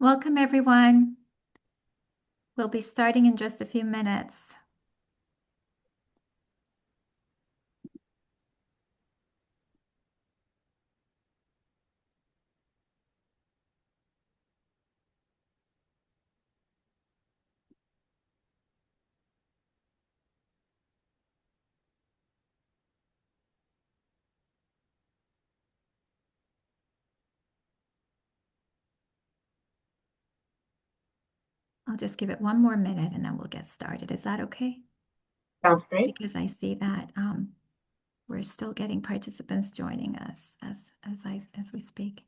Welcome, everyone. We'll be starting in just a few minutes. I'll just give it one more minute and then we'll get started. Is that okay? Sounds great. Because I see that we're still getting participants joining us as we speak.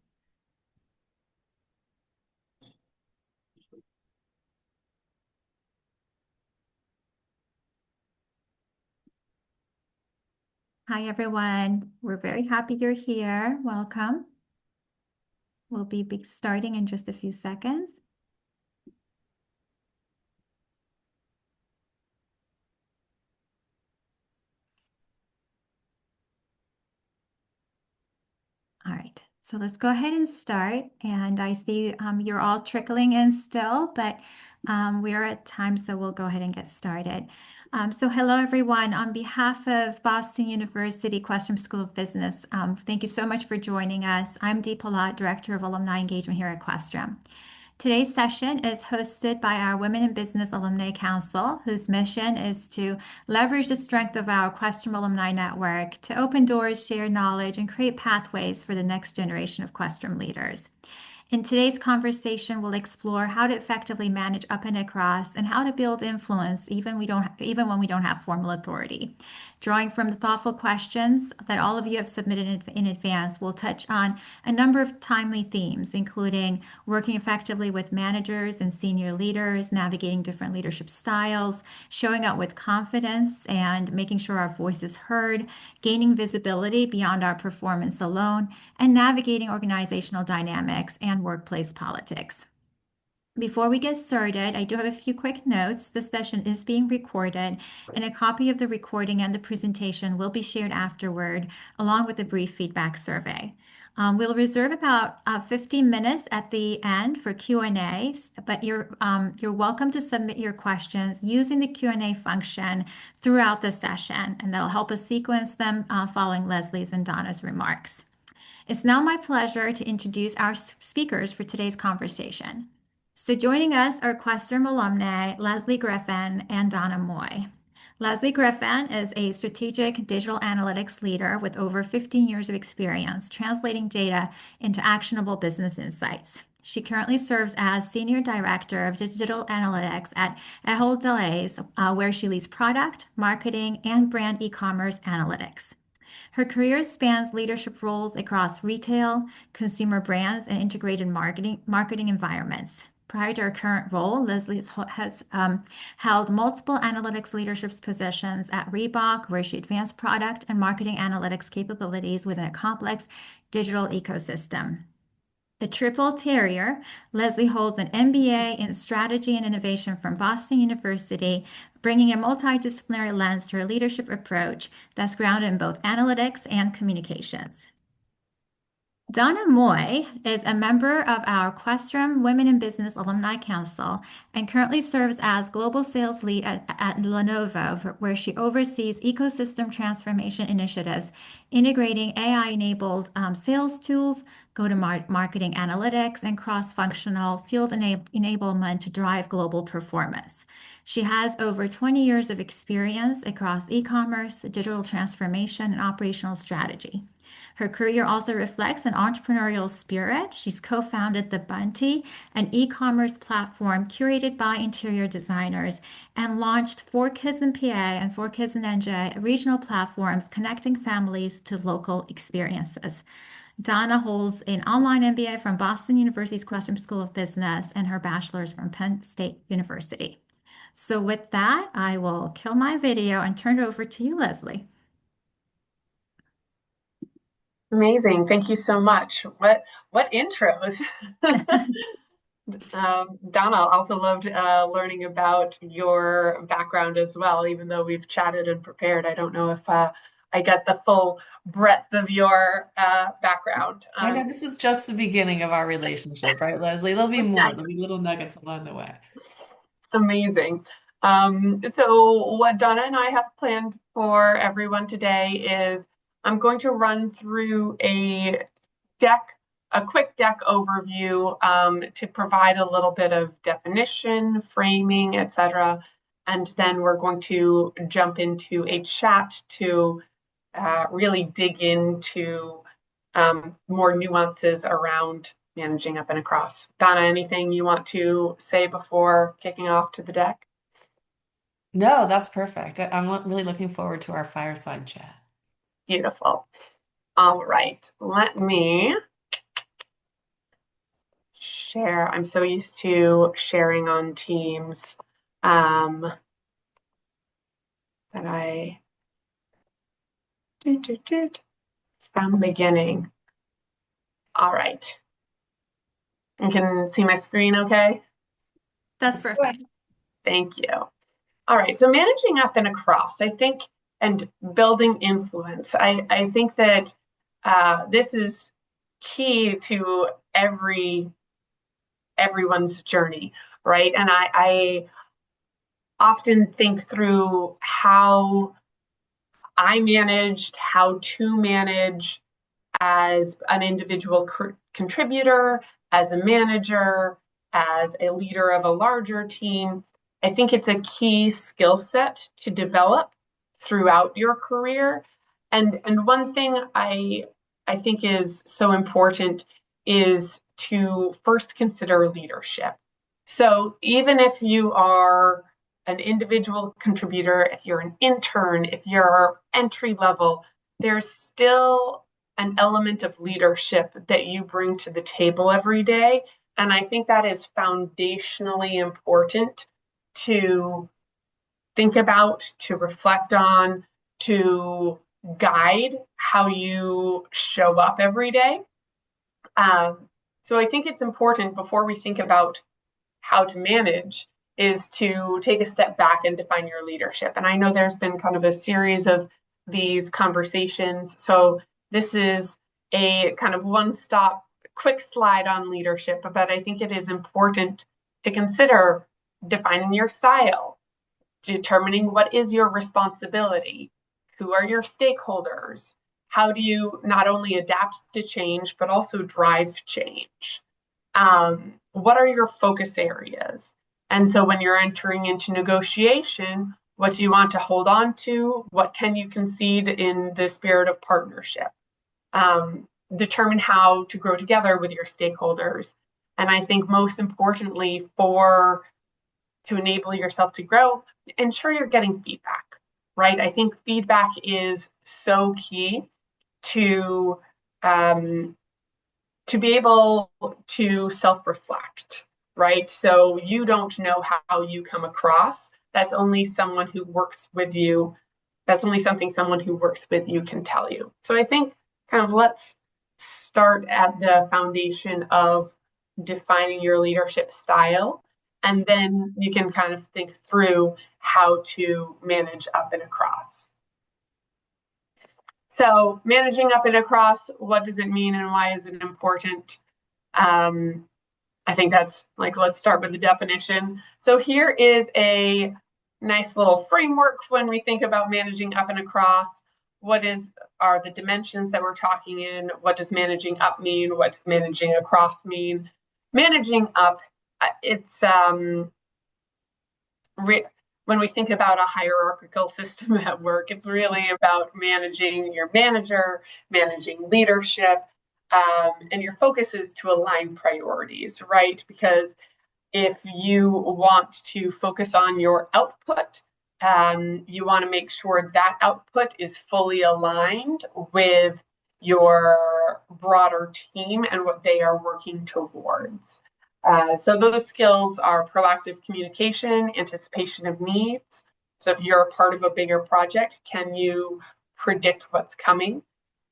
Hi, everyone. We're very happy you're here. Welcome. We'll be starting in just a few seconds. All right, so let's go ahead and start. And I see you're all trickling in still, but we are at time, so we'll go ahead and get started. So hello, everyone. On behalf of Boston University Questrom School of Business, thank you so much for joining us. I'm Dee Palat, Director of Alumni Engagement here at Questrom. Today's session is hosted by our Women in Business Alumni Council, whose mission is to leverage the strength of our Questrom Alumni Network to open doors, share knowledge, and create pathways for the next generation of Questrom leaders. In today's conversation, we'll explore how to effectively manage up and across and how to build influence even when we don't have formal authority. Drawing from the thoughtful questions that all of you have submitted in advance, we'll touch on a number of timely themes, including working effectively with managers and senior leaders, navigating different leadership styles, showing up with confidence and making sure our voice is heard, gaining visibility beyond our performance alone, and navigating organizational dynamics and workplace politics. Before we get started, I do have a few quick notes. This session is being recorded, and a copy of the recording and the presentation will be shared afterward, along with a brief feedback survey. We'll reserve about 15 minutes at the end for Q&A, but you're welcome to submit your questions using the Q&A function throughout the session, and that'll help us sequence them following Leslie's and Donna's remarks. It's now my pleasure to introduce our speakers for today's conversation. So joining us are Questrom alumni Leslie Griffin and Donna Moy. Leslie Griffin is a strategic digital analytics leader with over 15 years of experience translating data into actionable business insights. She currently serves as Senior Director of Digital Analytics at Ahold Delhaize, where she leads product, marketing, and brand e-commerce analytics. Her career spans leadership roles across retail, consumer brands, and integrated marketing environments. Prior to her current role, Leslie has held multiple analytics leadership positions at Reebok, where she advanced product and marketing analytics capabilities within a complex digital ecosystem. A triple terrier, Leslie holds an MBA in strategy and innovation from Boston University, bringing a multidisciplinary lens to her leadership approach that's grounded in both analytics and communications. Donna Moy is a member of our Questrom Women in Business Alumni Council and currently serves as Global Sales Lead at Lenovo, where she oversees ecosystem transformation initiatives, integrating AI-enabled sales tools, go-to-marketing analytics, and cross-functional field enablement to drive global performance. She has over 20 years of experience across e-commerce, digital transformation, and operational strategy. Her career also reflects an entrepreneurial spirit. She's co-founded The Bunty, an e-commerce platform curated by interior designers, and launched 4Kids in PA and 4Kids in NJ, regional platforms connecting families to local experiences. Donna holds an online MBA from Boston University's Questrom School of Business and her bachelor's from Penn State University. So with that, I will kill my video and turn it over to you, Leslie. Amazing. Thank you so much. What intros? Donna also loved learning about your background as well, even though we've chatted and prepared. I don't know if I I get the full breadth of your background. I know this is just the beginning of our relationship, right, Leslie? There'll be more. There'll be little nuggets along the way. Amazing. So what Donna and I have planned for everyone today is I'm going to run through deck, a quick deck overview to provide a little bit of definition, framing, etc. And then we're going to jump into a chat to really dig into more nuances around managing up and across. Donna, anything you want to say before kicking off to the deck? No, that's perfect. I'm really looking forward to our fireside chat. Beautiful. All right, let me share. I'm so used to sharing on Teams that I from the beginning. All right. You can see my screen okay? That's That's good. perfect. Thank you. All right, so managing up and across, I think, and building influence. I think that this is key to everyone's journey, right? And I often think through how I managed, how to manage as an individual contributor, as a manager, as a leader of a larger team. I think it's a key skill set to develop throughout your career. And one thing I think is so important is to first consider leadership. So even if you are an individual contributor, if you're an intern, if you're entry level, there's still an element of leadership that you bring to the table every day. And I think that is foundationally important to think about, to reflect on, to guide how you show up every day. So I think it's important before we think about how to manage is to take a step back and define your leadership. And I know there's been kind of a series of these conversations. So this is a kind of one-stop quick slide on leadership, but I think it is important to consider defining your style, determining what is your responsibility, who are your stakeholders, how do you not only adapt to change, but also drive change. What are your focus areas? And so when you're entering into negotiation, what do you want to hold on to? What can you concede in the spirit of partnership? Determine how to grow together with your stakeholders. And I think most importantly, to enable yourself to grow, ensure you're getting feedback, right? I think feedback is so key to be able to self-reflect, right? So you don't know how you come across. That's only someone who works with you. That's only something someone who works with you can tell you. So I think kind of let's start at the foundation of defining your leadership style. And then you can kind of think through how to manage up and across. So managing up and across, what does it mean and why is it important? I think that's like, let's start with the definition. So here is a nice little framework when we think about managing up and across. Are the dimensions that we're talking in? What does managing up mean? What does managing across mean? Managing up, it's when we think about a hierarchical system at work, it's really about managing your manager, managing leadership, and your focus is to align priorities, right? Because if you want to focus on your output, you want to make sure that output is fully aligned with your broader team and what they are working towards. So those skills are proactive communication, anticipation of needs. So if you're a part of a bigger project, can you predict what's coming?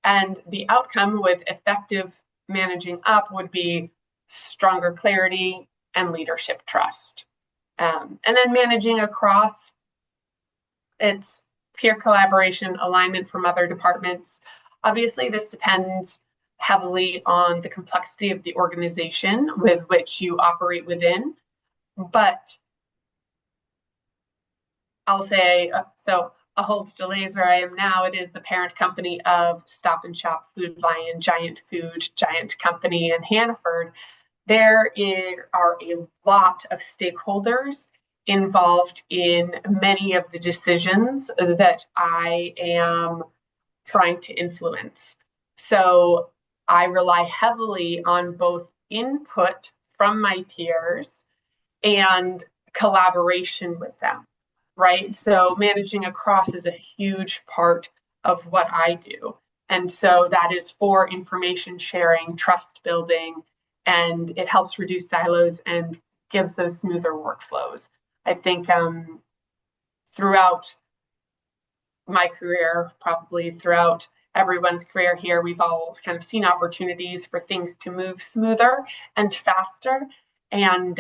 And the outcome with effective managing up would be stronger clarity and leadership trust. And then managing across, it's peer collaboration, alignment from other departments. Obviously, this depends heavily on the complexity of the organization with which you operate within. But I'll say, so Ahold Delhaize, where I am now, it is the parent company of Stop and Shop, Food Lion, Giant Food, Giant Company, and Hannaford. There are a lot of stakeholders involved in many of the decisions that I am trying to influence. So I rely heavily on both input from my peers and collaboration with them, right? So managing across is a huge part of what I do. And so that is for information sharing, trust building, and it helps reduce silos and gives those smoother workflows. I think throughout my career, probably throughout everyone's career here, we've all kind of seen opportunities for things to move smoother and faster. And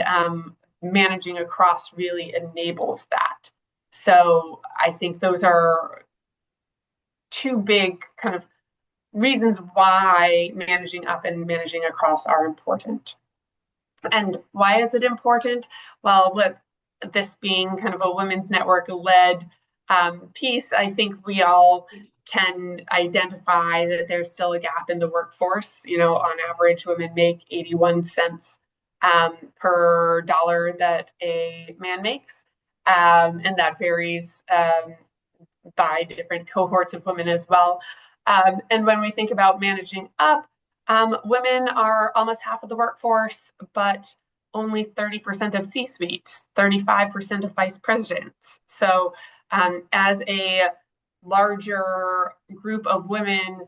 managing across really enables that. So I think those are two big kind of reasons why managing up and managing across are important. And why is it important? Well, with this being kind of a women's network led piece, I think we all can identify that there's still a gap in the workforce. You know, on average, women make 81 cents per dollar that a man makes. And that varies by different cohorts of women as well. And when we think about managing up, women are almost half of the workforce, but only 30% of C-suites, 35% of vice presidents. So as a larger group of women,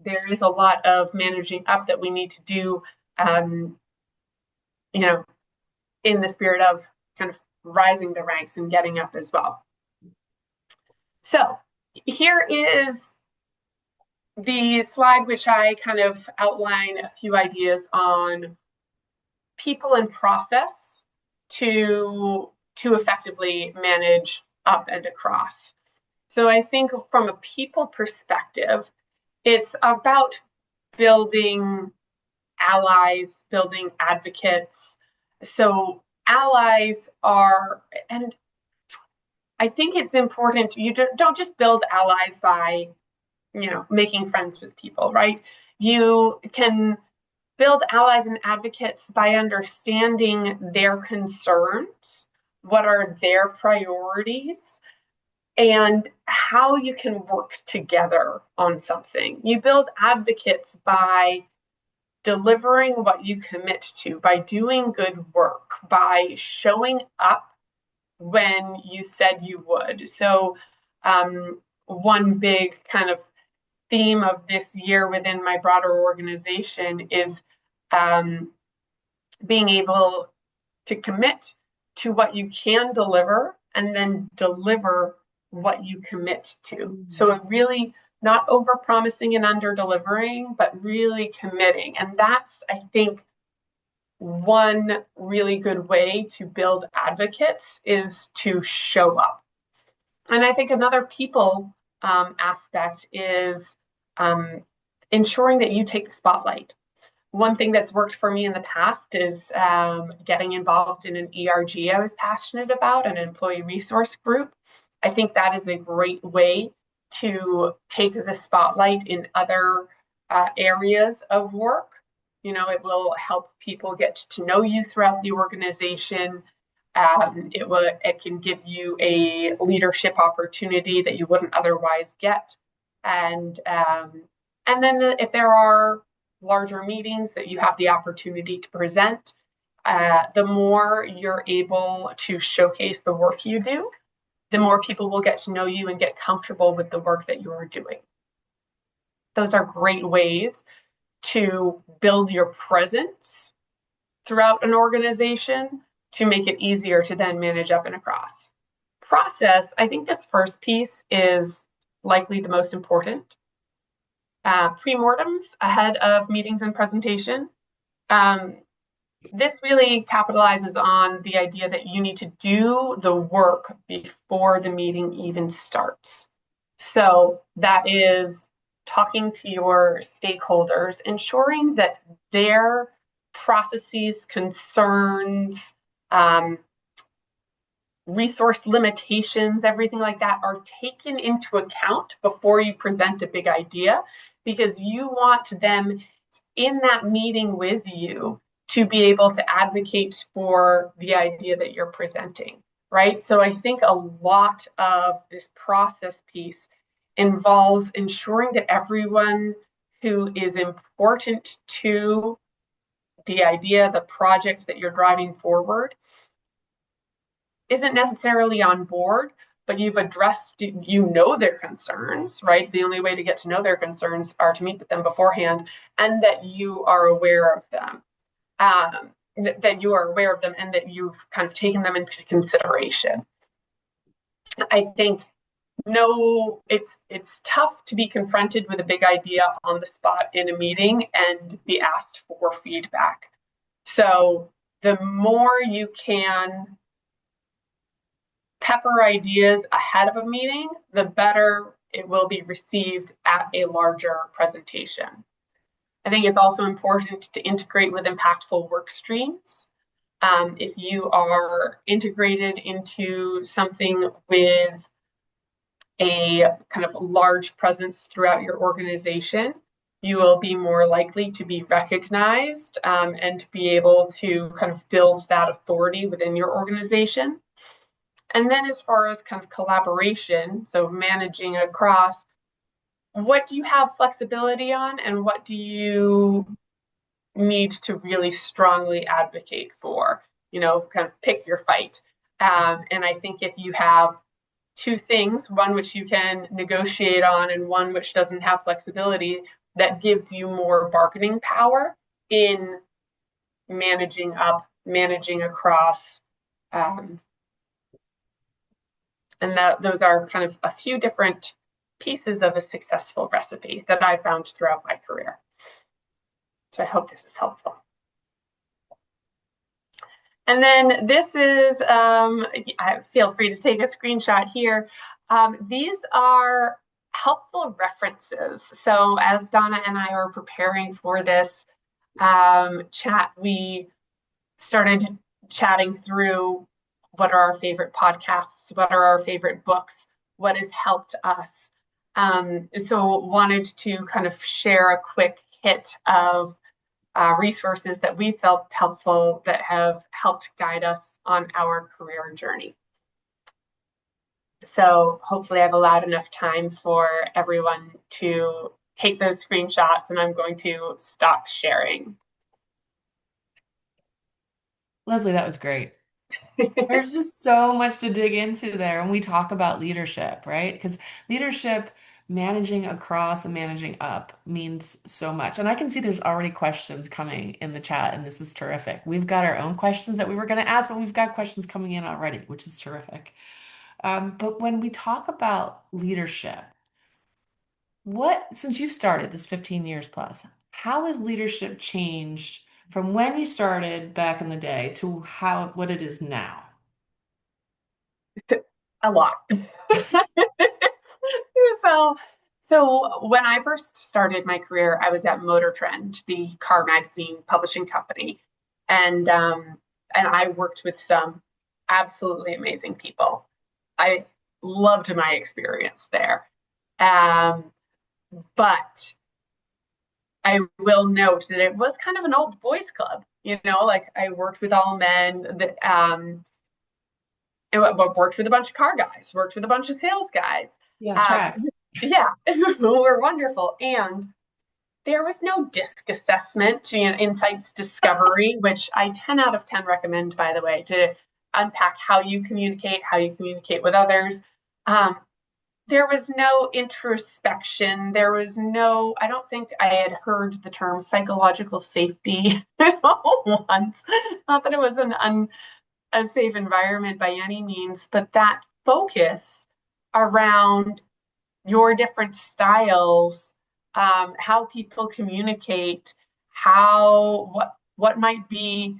there is a lot of managing up that we need to do, you know, in the spirit of kind of rising the ranks and getting up as well. So here is the slide which I kind of outline a few ideas on people and process to effectively manage up and across. So I think from a people perspective, it's about building allies, building advocates. So allies are, and I think it's important, you don't just build allies by, making friends with people, right? You can build allies and advocates by understanding their concerns, what are their priorities, and how you can work together on something. You build advocates by delivering what you commit to, by doing good work, by showing up when you said you would. So one big kind of theme of this year within my broader organization is being able to commit to what you can deliver and then deliver what you commit to. So it really not over promising and under delivering, but really committing. And that's, I think, one really good way to build advocates is to show up. And I think another people aspect is ensuring that you take the spotlight. One thing that's worked for me in the past is getting involved in an ERG I was passionate about, an employee resource group. I think that is a great way to take the spotlight in other areas of work. It will help people get to know you throughout the organization. It can give you a leadership opportunity that you wouldn't otherwise get. And then if there are larger meetings that you have the opportunity to present, the more you're able to showcase the work you do, the more people will get to know you and get comfortable with the work that you're doing. Those are great ways to build your presence throughout an organization to make it easier to then manage up and across. Process, I think this first piece is likely the most important. Pre-mortems ahead of meetings and presentation. This really capitalizes on the idea that you need to do the work before the meeting even starts. So that is talking to your stakeholders, ensuring that their processes, concerns, um, resource limitations, everything like that are taken into account before you present a big idea, because you want them in that meeting with you to be able to advocate for the idea that you're presenting, right? So I think a lot of this process piece involves ensuring that everyone who is important to the idea, the project that you're driving forward, isn't necessarily on board, but you've addressed, you know, their concerns, right? The only way to get to know their concerns are to meet with them beforehand, and that you are aware of them. That you are aware of them and that you've kind of taken them into consideration. I think no, it's tough to be confronted with a big idea on the spot in a meeting and be asked for feedback. So the more you can pepper ideas ahead of a meeting, the better it will be received at a larger presentation. I think it's also important to integrate with impactful work streams. If you are integrated into something with a kind of large presence throughout your organization, you will be more likely to be recognized and to be able to kind of build that authority within your organization. And then as far as kind of collaboration, so managing across, what do you have flexibility on and what do you need to really strongly advocate for? You know, kind of pick your fight. And I think if you have two things, one which you can negotiate on and one which doesn't have flexibility, that gives you more bargaining power in managing up, managing across. And those are kind of a few different pieces of a successful recipe that I found throughout my career. So I hope this is helpful. And then this is, feel free to take a screenshot here. These are helpful references. So as Donna and I were preparing for this chat, we started chatting through what are our favorite podcasts, what are our favorite books, what has helped us. So wanted to kind of share a quick hit of resources that we felt helpful that have helped guide us on our career journey. So hopefully I've allowed enough time for everyone to take those screenshots, and I'm going to stop sharing. Leslie, that was great. There's just so much to dig into there when we talk about leadership, right? Because leadership, managing across and managing up means so much. And I can see there's already questions coming in the chat, and this is terrific. We've got our own questions that we were going to ask, but we've got questions coming in already, which is terrific. But when we talk about leadership, since you've started this 15 years plus, how has leadership changed from when you started back in the day to what it is now? A lot. So, so when I first started my career, I was at Motor Trend, the car magazine publishing company, and I worked with some absolutely amazing people. I loved my experience there, but I will note that it was kind of an old boys club. You know, like I worked with all men. That worked with a bunch of car guys, worked with a bunch of sales guys. Yeah, tracks. Yeah, who were wonderful. And there was no DISC assessment, you know, insights discovery, which I 10 out of 10 recommend, by the way, to unpack how you communicate with others. There was no introspection. There was no, I don't think I had heard the term psychological safety once. Not that it was a safe environment by any means, but that focus around your different styles, how people communicate, what might be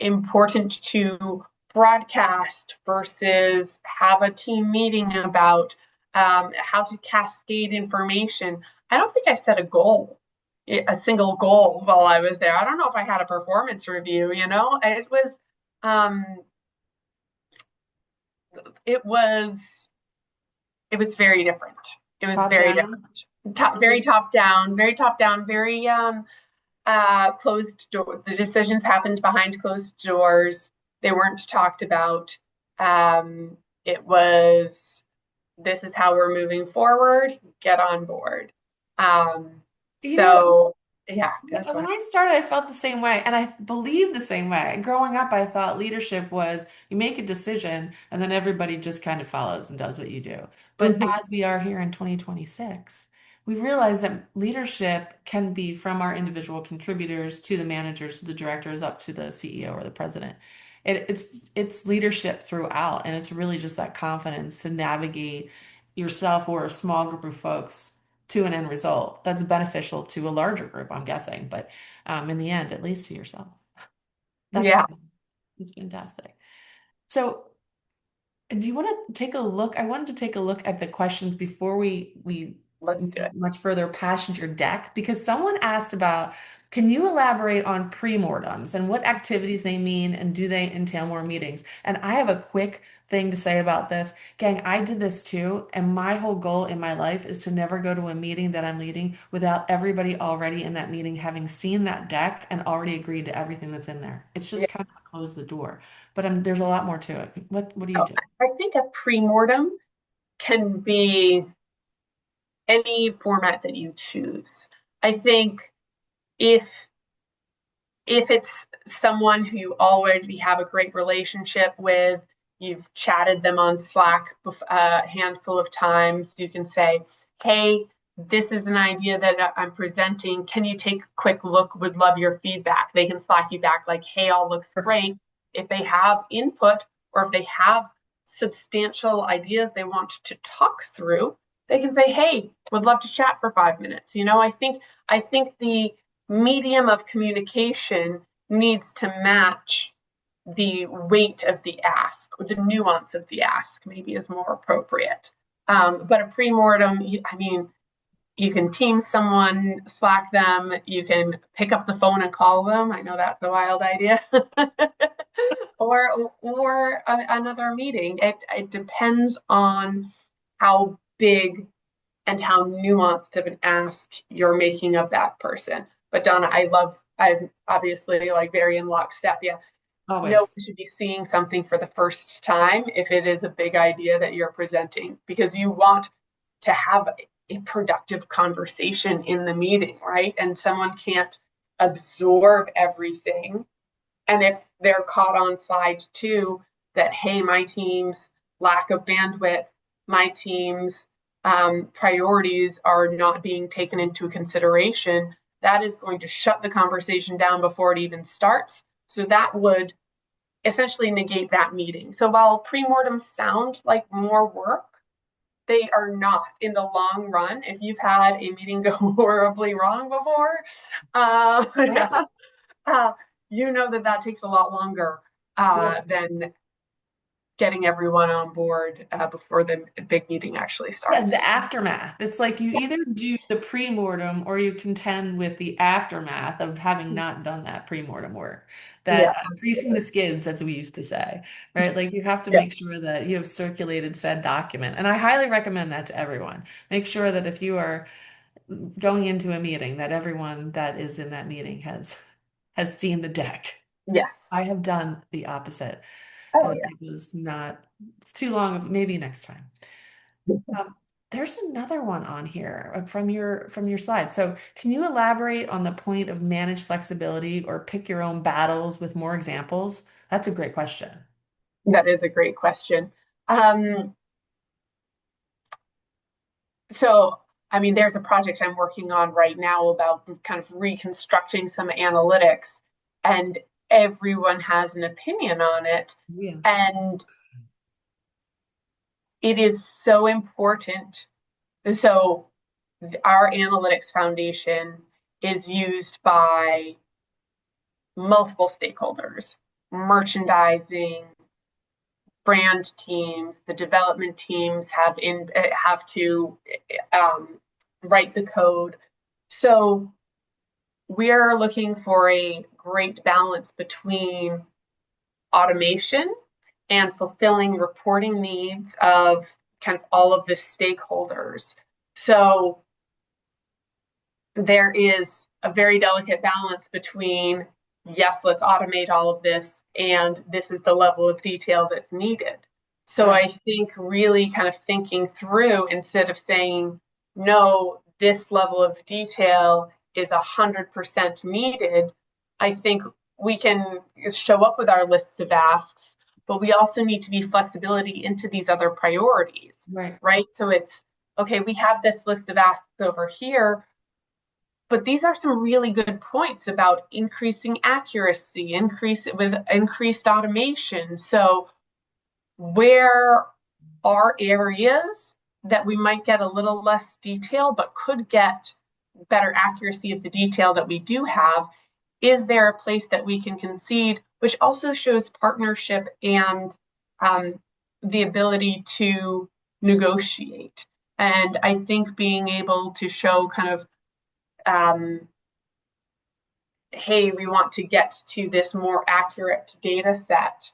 important to broadcast versus have a team meeting about. how to cascade information. I don't think I set a single goal while I was there. I don't know if I had a performance review, um, it was, it was very different. It was Top very down. different. Very top down, very closed door. The decisions happened behind closed doors. They weren't talked about. It was, this is how we're moving forward. Get on board. Um, You know, so yeah, it was when fun. I started, I felt the same way, and I believe the same way. Growing up, I thought leadership was you make a decision, and then everybody just kind of follows and does what you do. But Mhm. as we are here in 2026, we realize that leadership can be from our individual contributors to the managers, to the directors, up to the CEO or the president. It's leadership throughout, and it's really just that confidence to navigate yourself or a small group of folks to an end result that's beneficial to a larger group, I'm guessing. But in the end, at least to yourself. That's Yeah, fantastic. That's fantastic. So do you want to take a look? I wanted to take a look at the questions before we let's do move it. much further past your deck, because someone asked about, can you elaborate on pre-mortems and what activities they mean and do they entail more meetings? And I have a quick thing to say about this. Gang, I did this too, and my whole goal in my life is to never go to a meeting that I'm leading without everybody already in that meeting having seen that deck and already agreed to everything that's in there. It's Yeah. just kind of close the door, but there's a lot more to it. What do you So do? I think a pre-mortem can be any format that you choose. I think if if it's someone who you already have a great relationship with, you've chatted them on Slack a handful of times, you can say, hey, this is an idea that I'm presenting. Can you take a quick look? Would love your feedback. They can Slack you back like, hey, all looks great. Perfect. If they have input or if they have substantial ideas they want to talk through, they can say, hey, would love to chat for 5 minutes. I think the medium of communication needs to match the weight of the ask, or the nuance of the ask, maybe is more appropriate. But a pre-mortem, I mean, you can team someone, Slack them, you can pick up the phone and call them. I know that's a wild idea. or another meeting. It depends on how big and how nuanced of an ask you're making of that person. But Donna, I'm obviously like very in lockstep. Yeah. No one Always. should be seeing something for the first time if it is a big idea that you're presenting, because you want to have a productive conversation in the meeting, right? And someone can't absorb everything, and if they're caught on slide two that, hey, my team's lack of bandwidth, my team's priorities are not being taken into consideration, that is going to shut the conversation down before it even starts. So that would essentially negate that meeting. So while pre-mortems sound like more work, they are not in the long run. If you've had a meeting go horribly wrong before, Yeah. uh, you know that that takes a lot longer Yeah. than getting everyone on board before the big meeting actually Yeah, the starts. aftermath. It's like you either do the pre-mortem or you contend with the aftermath of having not done that pre-mortem work. Yeah, That greasing the absolutely. skids, as we used to say, right? Like you have to Yeah, make sure that you have circulated said document. And I highly recommend that to everyone. Make sure that if you are going into a meeting, that everyone that is in that meeting has seen the deck. yes. I have done the opposite, Oh, and it was not, it's too long, maybe next time. yeah. Um, there's another one on here from your slide. So can you elaborate on the point of managed flexibility or pick your own battles with more examples? That's a great question. That is a great question. Um, so, I mean, there's a project I'm working on right now about kind of reconstructing some analytics, and everyone has an opinion on it. Yeah. And it is so important. So, our analytics foundation is used by multiple stakeholders: merchandising, brand teams, the development teams have to write the code. So we're looking for a great balance between automation and fulfilling reporting needs of kind of all of the stakeholders. So there is a very delicate balance between, yes, let's automate all of this, and this is the level of detail that's needed. So Right. I think really kind of thinking through, instead of saying, no, this level of detail is 100% needed, I think we can show up with our lists of asks, but we also need to be flexibility into these other priorities, Right. right? So it's, okay, we have this list of asks over here, but these are some really good points about increasing accuracy, increased automation. So where are areas that we might get a little less detail, but could get better accuracy of the detail that we do have? Is there a place that we can concede, which also shows partnership and the ability to negotiate? And I think being able to show kind of hey, we want to get to this more accurate data set.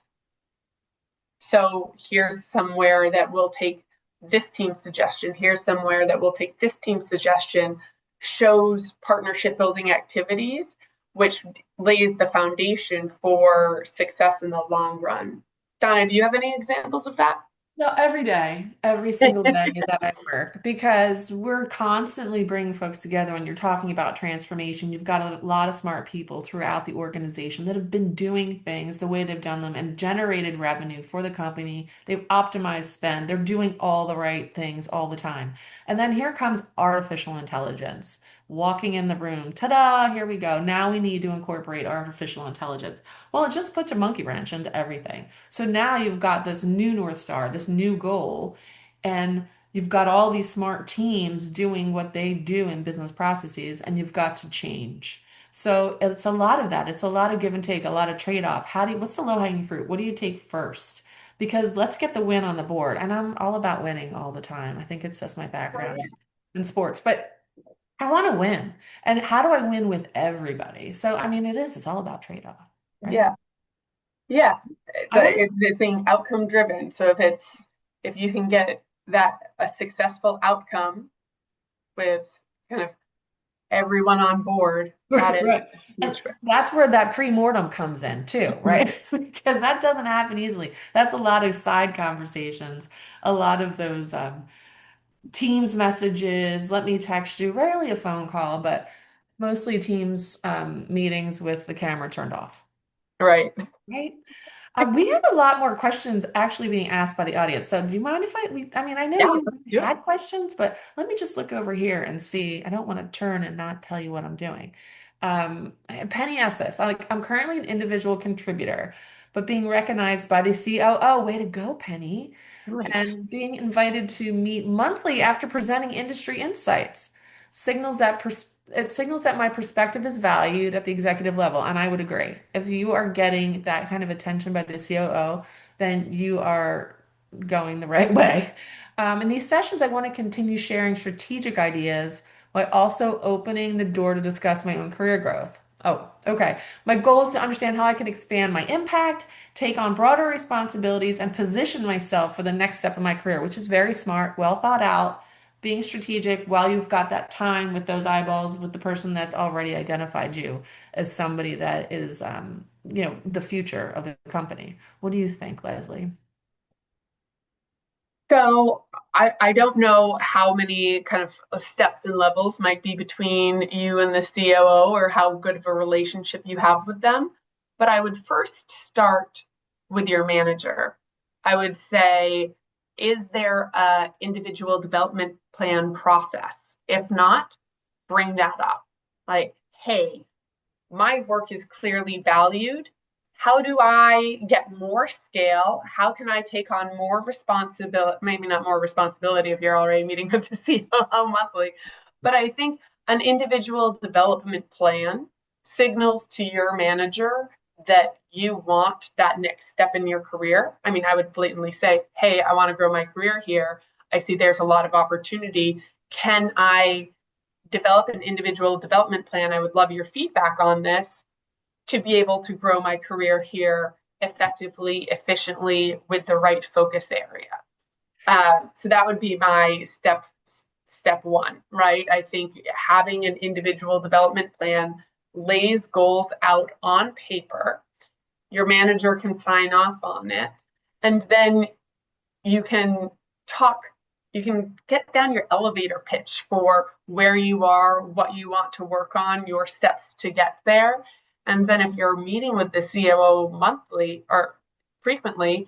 So here's somewhere that we'll take this team's suggestion. Here's somewhere that we'll take this team's suggestion, shows partnership building activities, which lays the foundation for success in the long run. Donna, do you have any examples of that? No, every day, every single day that I work, because we're constantly bringing folks together. When you're talking about transformation, you've got a lot of smart people throughout the organization that have been doing things the way they've done them and generated revenue for the company. They've optimized spend. They're doing all the right things all the time. And then here comes artificial intelligence walking in the room. Ta-da, here we go. Now we need to incorporate artificial intelligence. Well, it just puts a monkey wrench into everything. So now you've got this new North Star, this new goal, and you've got all these smart teams doing what they do in business processes, and you've got to change. So it's a lot of that. It's a lot of give and take, a lot of trade-off. What's the low-hanging fruit? What do you take first? Because let's get the win on the board. And I'm all about winning all the time. I think it's just my background in sports. But I want to win. And how do I win with everybody? So, I mean, it's all about trade-off, right? Yeah, yeah. I want to It's being outcome driven. So if you can get that a successful outcome with kind of everyone on board, that Right, is right. a And huge win. that's where that pre-mortem comes in too, right? Because that doesn't happen easily. That's a lot of side conversations, a lot of those Teams messages, let me text you, rarely a phone call, but mostly Teams meetings with the camera turned off, Right. right? We have a lot more questions actually being asked by the audience. So do you mind if I mean, I know Yeah, you let's do it. had questions, but let me just look over here and see. I don't want to turn and not tell you what I'm doing. Penny asked this. I'm currently an individual contributor, but being recognized by the COO. Way to go, Penny. Nice. And being invited to meet monthly after presenting industry insights signals that it signals that my perspective is valued at the executive level, and I would agree. If you are getting that kind of attention by the COO, then you are going the right way. In these sessions, I want to continue sharing strategic ideas while also opening the door to discuss my own career growth. Oh, okay. My goal is to understand how I can expand my impact, take on broader responsibilities, and position myself for the next step in my career, which is very smart, well thought out, being strategic while you've got that time with those eyeballs with the person that's already identified you as somebody that is, the future of the company. What do you think, Leslie? So I don't know how many kind of steps and levels might be between you and the COO or how good of a relationship you have with them. But I would first start with your manager. I would say, is there a individual development plan process? If not, bring that up. Like, hey, my work is clearly valued. How do I get more scale? How can I take on more responsibility? Maybe not more responsibility if you're already meeting with the CEO monthly, but I think an individual development plan signals to your manager that you want that next step in your career, I mean, I would blatantly say, hey, I want to grow my career here. I see there's a lot of opportunity. Can I develop an individual development plan? I would love your feedback on this to be able to grow my career here effectively, efficiently, with the right focus area. So that would be my step one, right? I think having an individual development plan lays goals out on paper. Your manager can sign off on it, and then you can talk. You can get down your elevator pitch for where you are, what you want to work on, your steps to get there. And then if you're meeting with the COO monthly or frequently,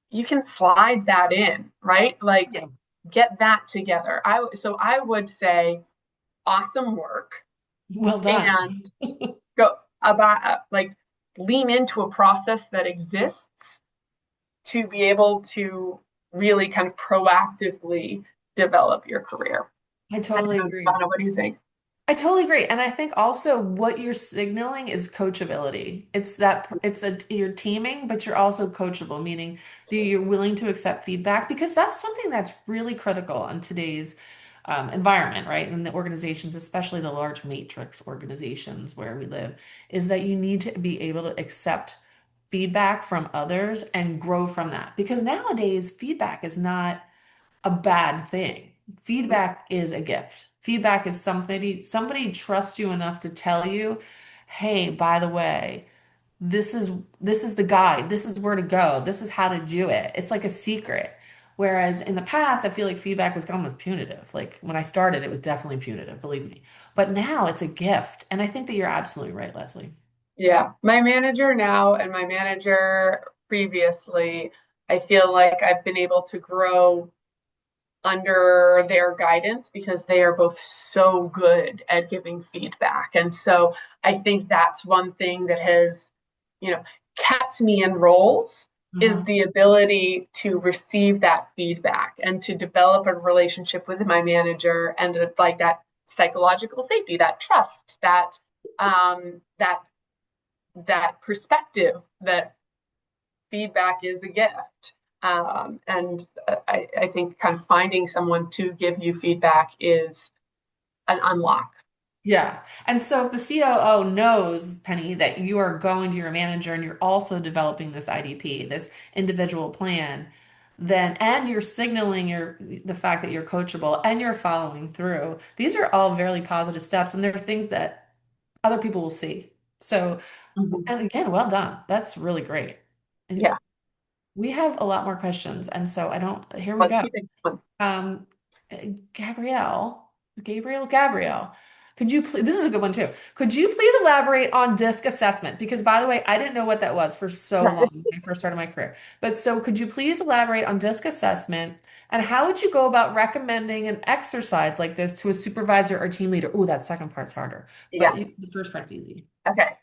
you can slide that in, right? Like Yeah. get that together. So I would say awesome work Well done. and go about like lean into a process that exists to be able to really kind of proactively develop your career. I I totally don't know, agree. Donna, what do you think? I totally agree. And I think also what you're signaling is coachability. You're teaming, but you're also coachable, meaning that you're willing to accept feedback because that's something that's really critical in today's environment, right? In the organizations, especially the large matrix organizations where we live, is that you need to be able to accept feedback from others and grow from that. Because nowadays, feedback is not a bad thing. Feedback is a gift. Feedback is somebody trusts you enough to tell you, "Hey, by the way, this is the guide. This is where to go. This is how to do it." It's like a secret. Whereas in the past, I feel like feedback was almost punitive. Like when I started, it was definitely punitive, believe me. But now it's a gift. And I think that you're absolutely right, Leslie. Yeah, my manager now and my manager previously, I feel like I've been able to grow under their guidance because they are both so good at giving feedback. And so I think that's one thing that has, you know, kept me in roles is Uh-huh. the ability to receive that feedback and to develop a relationship with my manager and like that psychological safety, that trust, that that perspective that feedback is a gift. And I think kind of finding someone to give you feedback is an unlock. Yeah. And so if the COO knows, Penny, that you are going to your manager and you're also developing this IDP, this individual plan, then and you're signaling the fact that you're coachable and you're following through. These are all very positive steps and they're things that other people will see. So, Mhm. and again, well done. That's really great. And Yeah, we have a lot more questions. And so I don't, here we let's go. keep it going. Um, Gabrielle, could you please, this is a good one too. Could you please elaborate on DISC assessment? Because by the way, I didn't know what that was for so long when I first started my career. But so could you please elaborate on DISC assessment and how would you go about recommending an exercise like this to a supervisor or team leader? Oh, that second part's harder, Yeah. but the first part's easy. Okay.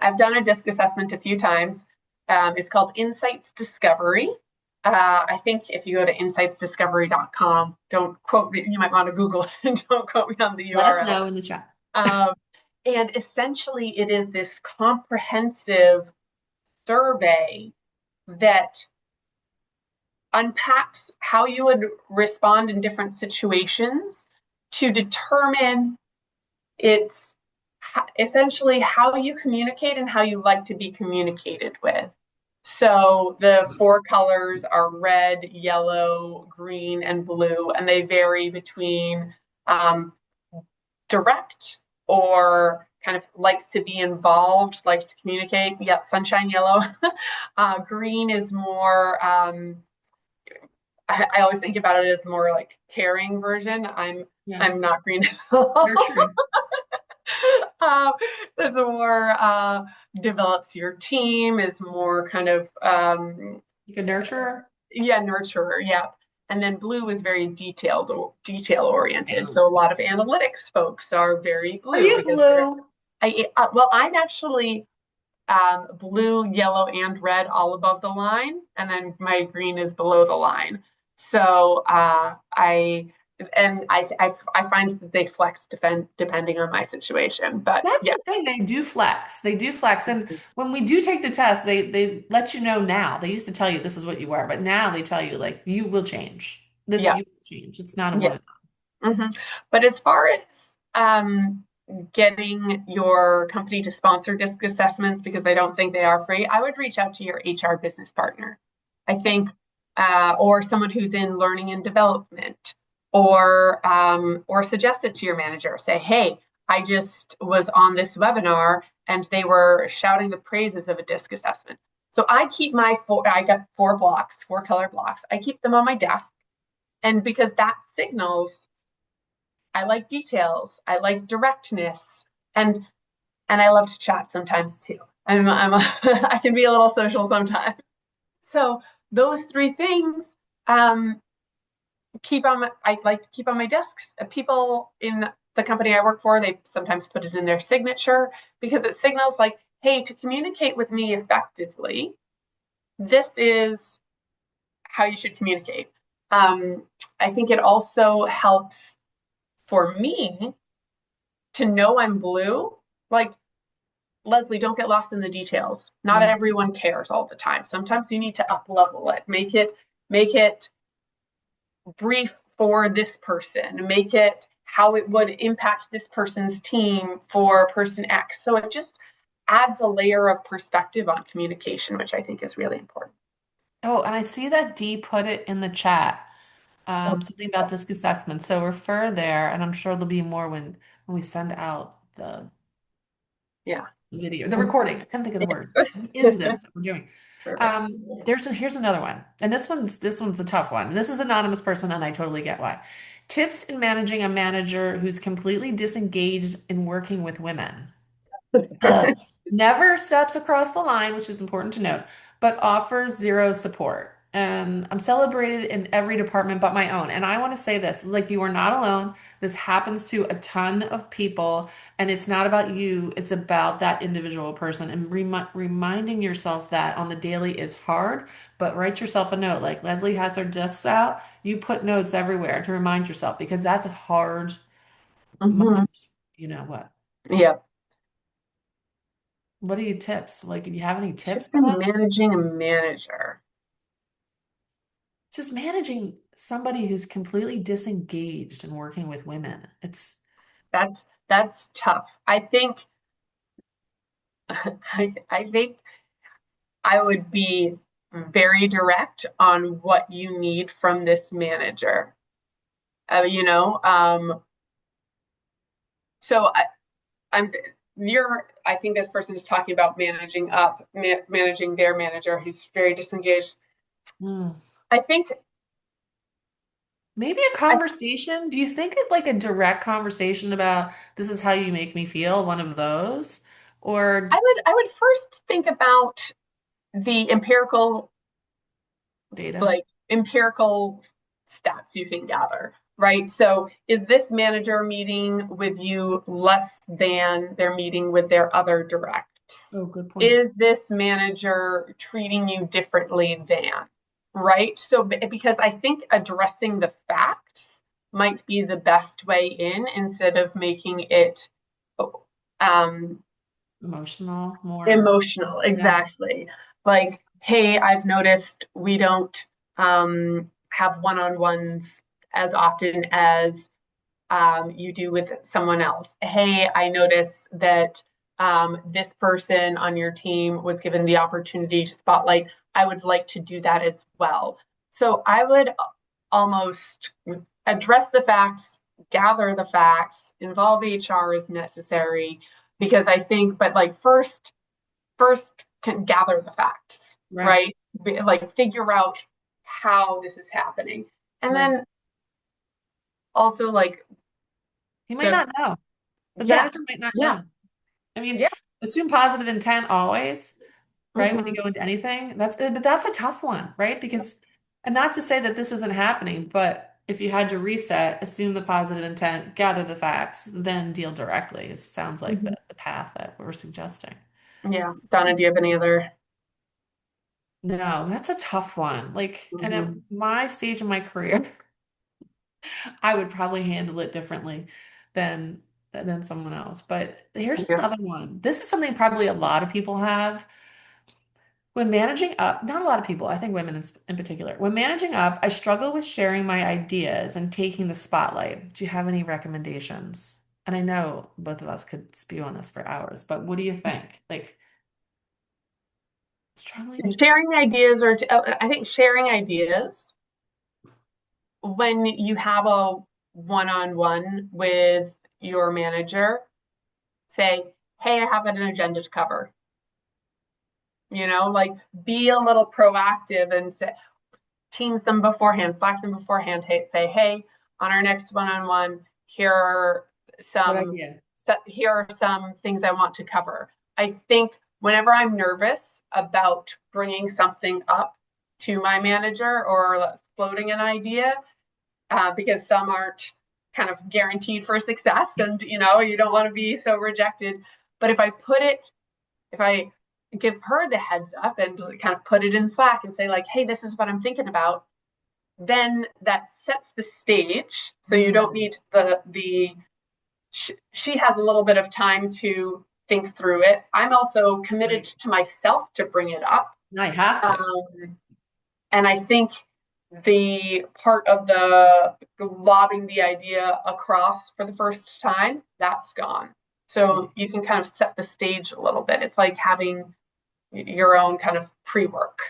I've done a DISC assessment a few times. It's called Insights Discovery. I think if you go to insightsdiscovery.com, don't quote me, you might want to Google it, don't quote me on the Let us URL. know in the chat. Um, and essentially, it is this comprehensive survey that unpacks how you would respond in different situations to determine it's essentially how you communicate and how you like to be communicated with. So the four colors are red, yellow, green, and blue, and they vary between um, direct or kind of likes to be involved, likes to communicate. Yeah, sunshine yellow. Green is more I always think about it as more like caring version. Yeah, I'm not green at all. nurturing. um, it's more develops your team, is more kind of Like a nurturer. yeah, nurturer, yeah. And then blue is very detail oriented. Oh. So a lot of analytics folks are very Are blue you because they're blue? well, I'm actually blue, yellow, and red all above the line, and then my green is below the line. So I and I find that they flex depending on my situation. But That's the yes, thing. They do flex. They do flex. And when we do take the test, they let you know now. They used to tell you this is what you are, but now they tell you like you will change. This yeah, you will change. It's not a yeah. one. hmm But as far as getting your company to sponsor disc assessments, because I don't think they are free, I would reach out to your HR business partner. I think, or someone who's in learning and development, or suggest it to your manager. Say, hey, I just was on this webinar and they were shouting the praises of a disc assessment. So I keep my I got four blocks, four color blocks. I keep them on my desk. And because that signals I like details. I like directness, and I love to chat sometimes too. I can be a little social sometimes. So those three things um, I like to keep on my desks. People in the company I work for, they sometimes put it in their signature because it signals like, hey, to communicate with me effectively, this is how you should communicate. Um, I think it also helps for me to know I'm blue. Like, Leslie, don't get lost in the details. Not Mm. everyone cares all the time. Sometimes you need to up level it, make it brief for this person, make it how it would impact this person's team for person X. So it just adds a layer of perspective on communication, which I think is really important. Oh, and I see that Dee put it in the chat. Oh, Something about disc assessment. So refer there, and I'm sure there'll be more when we send out the yeah. video, the recording. I couldn't think of the word. Yes. What is this that we're doing? Perfect. Here's another one, and this one's a tough one. This is anonymous person, and I totally get why. Tips in managing a manager who's completely disengaged in working with women. Uh, Never steps across the line, which is important to note, but offers zero support. And I'm celebrated in every department but my own. And I want to say this, like you are not alone. This happens to a ton of people, and it's not about you, it's about that individual person. And reminding yourself that on the daily is hard, but write yourself a note. Like Leslie has her discs out, you put notes everywhere to remind yourself because that's a hard hmm moment. You know what? Yeah. What are your tips? Like, do you have any tips Tips on in that? managing a manager. Just managing somebody who's completely disengaged and working with women. That's tough. I think I think I would be very direct on what you need from this manager. You know, so I'm you're I think this person is talking about managing their manager who's very disengaged. Hmm. I think Maybe a I, conversation. Do you think it like a direct conversation about this is how you make me feel, one of those? Or I would first think about the data? empirical stats you can gather, right? So is this manager meeting with you less than they're meeting with their other directs? Oh, good point. Is this manager treating you differently than, right? So because I think addressing the facts might be the best way in instead of making it um, Emotional, more. emotional, Yeah. exactly. Like, hey, I've noticed we don't have one-on-ones as often as you do with someone else. Hey, I notice that this person on your team was given the opportunity to spotlight. I would like to do that as well. So I would almost address the facts, gather the facts, involve HR as necessary, because I think, but like first can gather the facts, Right. right? Like figure out how this is happening. And Right. then also like He might the not know. The yeah, manager might not yeah, know. I mean, yeah. assume positive intent always. Right? When you hmm go into anything, but that's a tough one, right? Because, and not to say that this isn't happening, but if you had to reset, assume the positive intent, gather the facts, then deal directly. It sounds like hmm the path that we're suggesting. Yeah. Donna, do you have any other? No, that's a tough one. Like, and at hmm my stage in my career, I would probably handle it differently than than someone else. But here's Yeah. another one. This is something probably a lot of people have. When managing up, not a lot of people, I think women in particular, when managing up, I struggle with sharing my ideas and taking the spotlight. Do you have any recommendations? And I know both of us could spew on this for hours, but what do you think? Like struggling with, Sharing ideas, I think sharing ideas when you have a one-on-one with your manager, say, hey, I have an agenda to cover. Like be a little proactive and say, teams them beforehand, Slack them beforehand, say, hey, on our next one-on-one, here are good some idea. here are some things I want to cover. I think whenever I'm nervous about bringing something up to my manager or floating an idea, because some aren't kind of guaranteed for success, and you don't want to be so rejected. But if I give her the heads up and kind of put it in Slack and say like, hey, this is what I'm thinking about, then that sets the stage. So you don't Mm, need she has a little bit of time to think through it. I'm also committed right. to myself to bring it up. I have to. Um, and I think the part of the lobbing the idea across for the first time, that's gone. So you can kind of set the stage a little bit. It's like having your own kind of pre-work.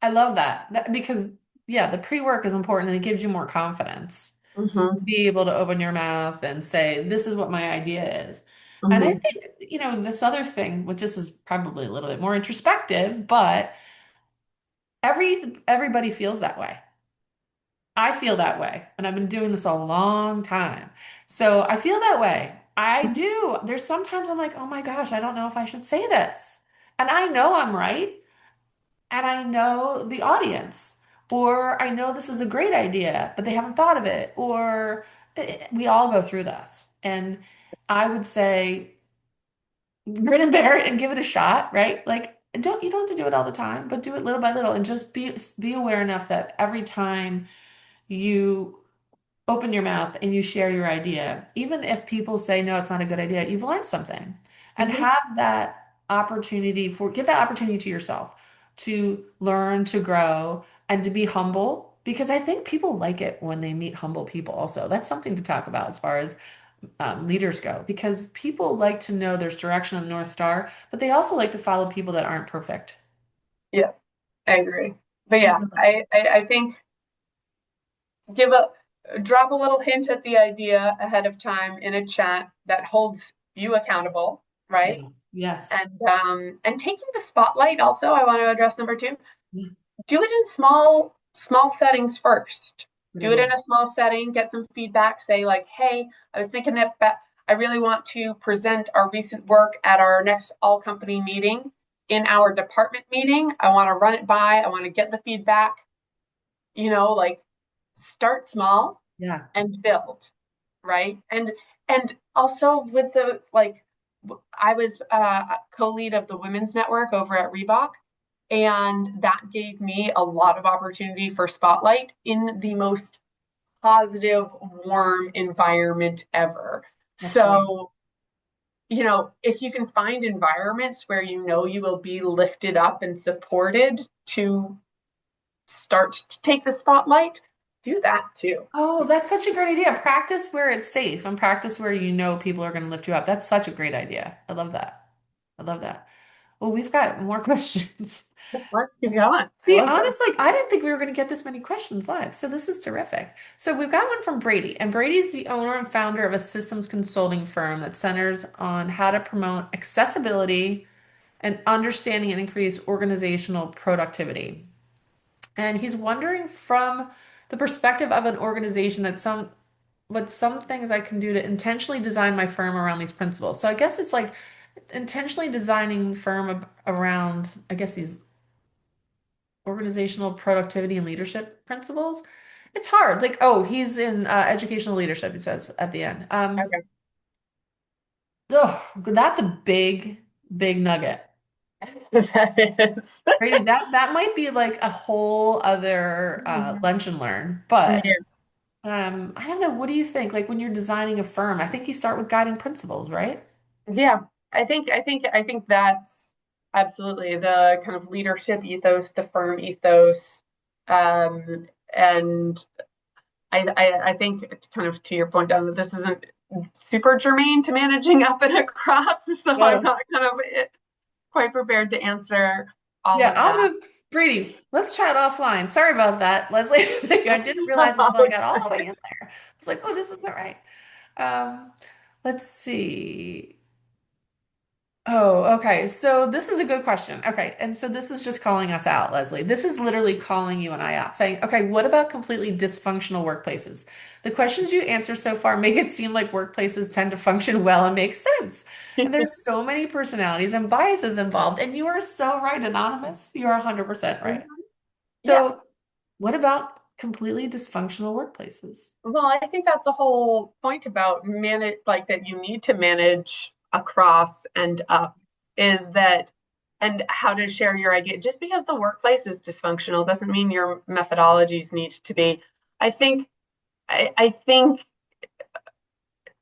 I love that. Because yeah, the pre-work is important and it gives you more confidence to Mm-hmm. be able to open your mouth and say, this is what my idea is. And I Mm-hmm. think, this other thing, which this is probably a little bit more introspective, but everybody feels that way. I feel that way, and I've been doing this a long time. So I feel that way. I do. There's sometimes I'm like, oh my gosh, I don't know if I should say this. And I know I'm right. And I know the audience, or I know this is a great idea, but they haven't thought of it, or we all go through this. And I would say, grin and bear it and give it a shot, right? Like, you don't have to do it all the time, but do it little by little, and just be aware enough that every time you open your mouth and you share your idea, even if people say, no, it's not a good idea, you've learned something. And Mm-hmm. have that give that opportunity to yourself to learn, to grow, and to be humble. Because I think people like it when they meet humble people also. That's something to talk about as far as leaders go, because people like to know there's direction on the North Star, but they also like to follow people that aren't perfect. Yeah, I agree. But I yeah, love that. I think give a drop a little hint at the idea ahead of time in a chat that holds you accountable, right? Yes. Yes. And taking the spotlight also, I want to address number two. Yeah. Do it in small settings first. Good Do it idea. in a small setting, get some feedback, say like, hey, I was thinking that I really want to present our recent work at our next all company meeting. In our department meeting, I want to run it by, I want to get the feedback, like start small Yeah. and build, right? And also with the like I was co-lead of the women's network over at Reebok, and that gave me a lot of opportunity for spotlight in the most positive, warm environment ever. That's great. So, if you can find environments where you will be lifted up and supported to start to take the spotlight, do that too. Oh, that's such a great idea. Practice where it's safe and practice where you know people are going to lift you up. That's such a great idea. I love that. I love that. Well, we've got more questions. Let's keep going. I Be love this. honest, like I didn't think we were going to get this many questions live. So this is terrific. So we've got one from Brady, and Brady's the owner and founder of a systems consulting firm that centers on how to promote accessibility and understanding and increase organizational productivity. And he's wondering from the perspective of an organization what some things I can do to intentionally design my firm around these principles. So I guess it's like intentionally designing the firm around, I guess, these organizational productivity and leadership principles. It's hard. Like, oh, he's in educational leadership, he says at the end. Okay. That's a big, big nugget. That is. Brady, that might be like a whole other lunch and learn, but Yeah. I don't know. What do you think? Like when you're designing a firm, I think you start with guiding principles, right? Yeah, I think that's absolutely the kind of leadership ethos, the firm ethos, and I think it's kind of to your point, Donna, this isn't super germane to managing up and across, so I'm No. not kind of quite prepared to answer all Yeah, of I'll that. move. Brady, let's chat offline. Sorry about that, Leslie. Like, I didn't realize until I got all the way in there. I was like, oh, this isn't right. Um, let's see. Oh, okay. So this is a good question. Okay. And so this is just calling us out, Leslie. This is literally calling you and I out, saying, okay, what about completely dysfunctional workplaces? The questions you answer so far make it seem like workplaces tend to function well and make sense. And there's so many personalities and biases involved. And you are so right, Anonymous. You're 100% right. Yeah. So what about completely dysfunctional workplaces? Well, I think that's the whole point about manage, like that you need to manage across and up is that, and how to share your idea. Just because the workplace is dysfunctional doesn't mean your methodologies need to be. I think, I think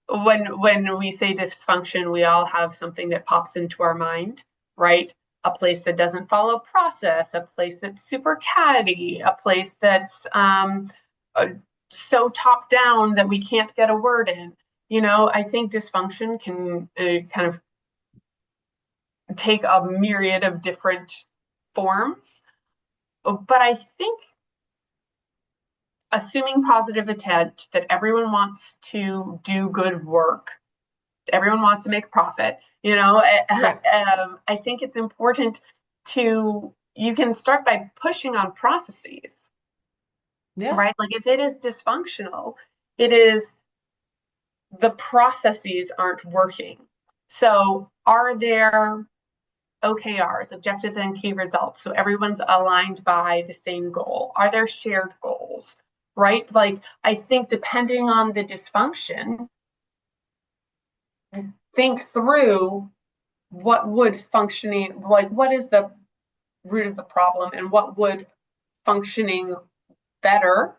when we say dysfunction, we all have something that pops into our mind, right? A place that doesn't follow process, a place that's super catty, a place that's uh, so top down that we can't get a word in. I think dysfunction can kind of take a myriad of different forms. But I think assuming positive intent that everyone wants to do good work, everyone wants to make profit. Right. I think it's important you can start by pushing on processes, Yeah. right? Like if it is dysfunctional, it is the processes aren't working. So are there OKRs, objectives and key results? So everyone's aligned by the same goal. Are there shared goals, right? Like I think depending on the dysfunction, think through what would functioning, like what is the root of the problem and what would functioning better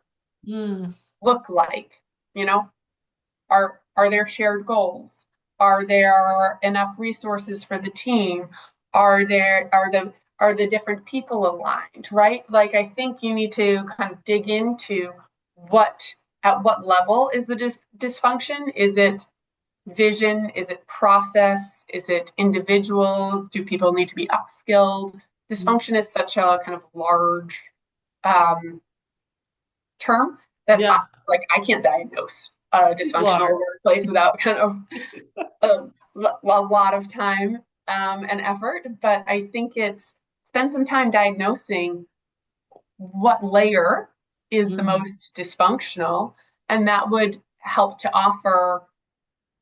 Mm, look like. you know are there shared goals? Are there enough resources for the team? Are the different people aligned, right? Like I think you need to kind of dig into what at what level is the dysfunction. Is it vision? Is it process? Is it individual? Do people need to be upskilled? Dysfunction is such a kind of large um, term that yeah, I can't diagnose a you dysfunctional are. workplace without kind of a lot of time and effort. But I think it's spend some time diagnosing what layer is the Mm. most dysfunctional, and that would help to offer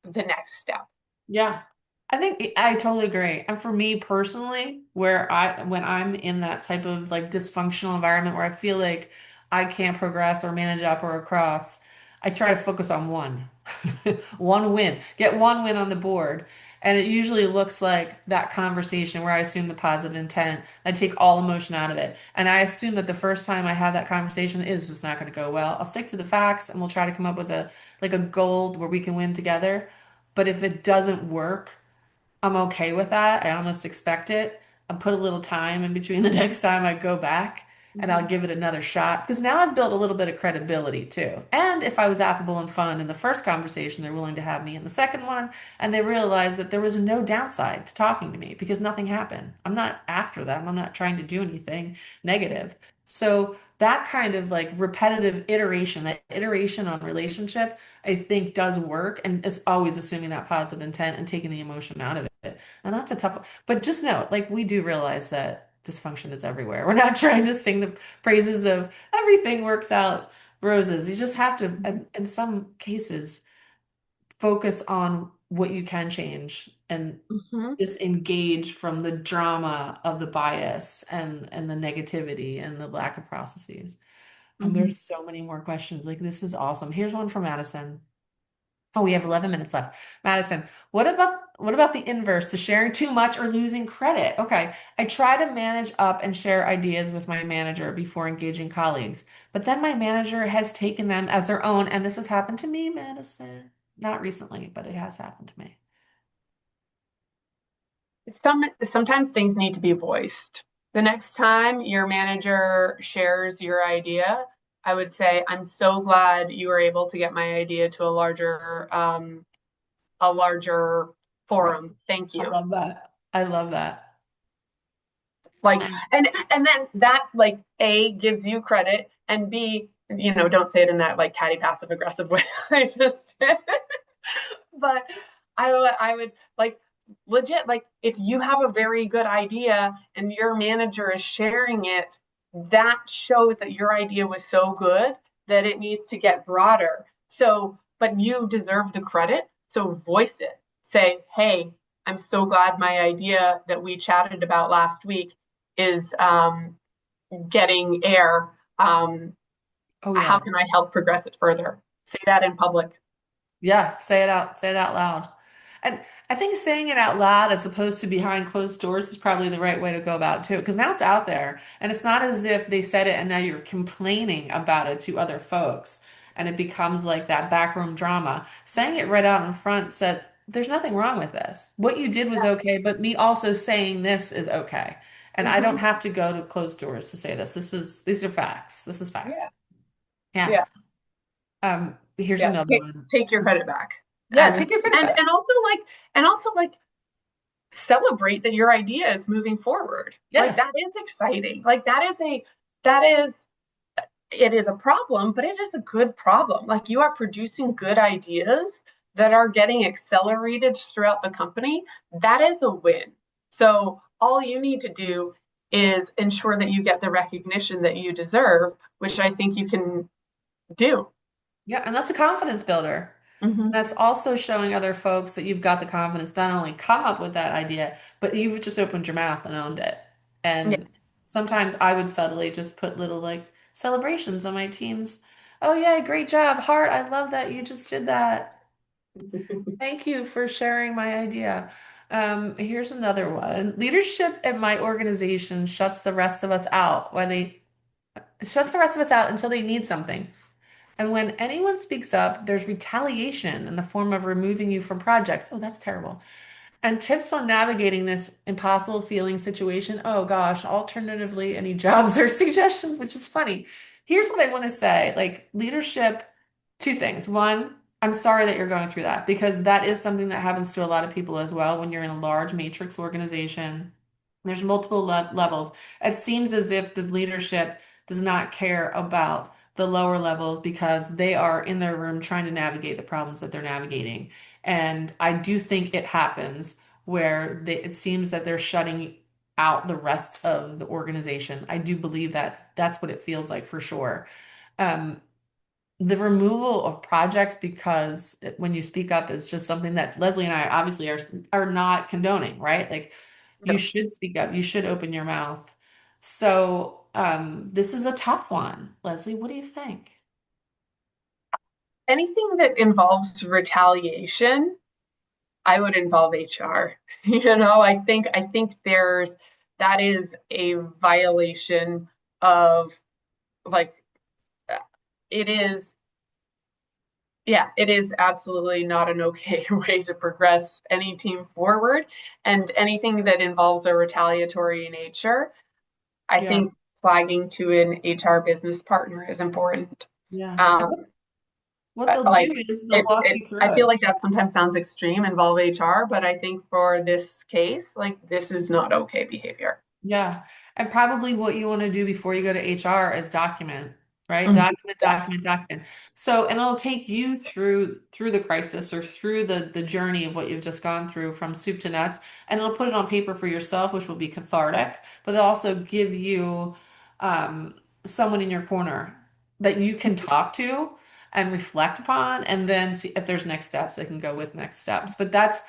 the next step. Yeah, I think I totally agree. And for me personally, when I'm in that type of like dysfunctional environment where I feel like I can't progress or manage up or across, I try to focus on one, one win, get one win on the board. And it usually looks like that conversation where I assume the positive intent, I take all emotion out of it. And I assume that the first time I have that conversation is just not going to go well. I'll stick to the facts and we'll try to come up with a goal where we can win together. But if it doesn't work, I'm okay with that. I almost expect it. I put a little time in between the next time I go back and I'll Mhm. give it another shot because now I've built a little bit of credibility too. And if I was affable and fun in the first conversation, they're willing to have me in the second one. And they realize that there was no downside to talking to me because nothing happened. I'm not after them. I'm not trying to do anything negative. So that kind of like repetitive iteration, that iteration on relationship, I think does work and is always assuming that positive intent and taking the emotion out of it. And that's a tough one. But just know, like we do realize that dysfunction is everywhere. We're not trying to sing the praises of everything works out roses. You just have to, in some cases, focus on what you can change and Mhm. disengage from the drama of the bias and the negativity and the lack of processes. Mhm. There's so many more questions. Like this is awesome. Here's one from Madison. Oh, we have 11 minutes left. Madison, what about What about the inverse to sharing too much or losing credit? Okay, I try to manage up and share ideas with my manager before engaging colleagues, but then my manager has taken them as their own, and this has happened to me, Madison. Not recently, but it has happened to me. Sometimes things need to be voiced. The next time your manager shares your idea, I would say, I'm so glad you were able to get my idea to a larger Right. forum. Thank I you. love that. I love that. Like, And and then that like A gives you credit, and B, don't say it in that like catty passive aggressive way. I just but I would like legit, like if you have a very good idea and your manager is sharing it, that shows that your idea was so good that it needs to get broader. So, but you deserve the credit. So voice it. Say, hey, I'm so glad my idea that we chatted about last week is getting air. oh How yeah. can I help progress it further? Say that in public. Yeah, say it out loud. And I think saying it out loud as opposed to behind closed doors is probably the right way to go about it too, because now it's out there and it's not as if they said it and now you're complaining about it to other folks and it becomes like that backroom drama. Saying it right out in front said, there's nothing wrong with this. What you did was Yeah. okay, but me also saying this is okay. And I don't Mm-hmm. have to go to closed doors to say this. These are facts. This is Yeah. fact. Yeah. Yeah. Here's Yeah. another Take one. take your credit back. Yeah, And take your credit back. and also like celebrate that your idea is moving forward. Like Yeah. that is exciting. Like that is it is a problem, but it is a good problem. Like you are producing good ideas that are getting accelerated throughout the company. That is a win. So all you need to do is ensure that you get the recognition that you deserve, which I think you can do. Yeah, and that's a confidence builder. And Mm-hmm. that's also showing other folks that you've got the confidence to not only come up with that idea, but you've just opened your mouth and owned it. Yeah. And sometimes I would subtly just put little like celebrations on my teams. Oh yeah, great job, Heart. I love that you just did that. Thank you for sharing my idea. Here's another one. Leadership at my organization shuts the rest of us out when they shuts the rest of us out until they need something. And when anyone speaks up, there's retaliation in the form of removing you from projects. Oh, that's terrible. And tips on navigating this impossible feeling situation. Oh gosh, alternatively, any jobs or suggestions, which is funny. Here's what I want to say, like leadership, two things. One, I'm sorry that you're going through that because that is something that happens to a lot of people as well when you're in a large matrix organization. There's multiple levels. It seems as if this leadership does not care about the lower levels because they are in their room trying to navigate the problems that they're navigating. And I do think it happens where it seems that they're shutting out the rest of the organization. I do believe that that's what it feels like for sure. Um, the removal of projects because when you speak up is just something that Leslie and I obviously are not condoning, right? Like you No. should speak up, you should open your mouth. So this is a tough one. Leslie, what do you think? Anything that involves retaliation, I would involve HR. I think that is a violation of like it is yeah, it is absolutely not an okay way to progress any team forward. And anything that involves a retaliatory nature, I Yeah, think flagging to an HR business partner is important. yeah. And Um, what they'll do like is they'll walk you I through feel it. like that sometimes sounds extreme, involve HR, but I think for this case, like this is not okay behavior. Yeah. And probably what you want to do before you go to HR is document, right? Mhm. Document, Yes. document, document. So, and it'll take you through the crisis or through the journey of what you've just gone through from soup to nuts, and it'll put it on paper for yourself, which will be cathartic, but they'll also give you um someone in your corner that you can talk to and reflect upon and then see if there's next steps they can go with next steps. But that's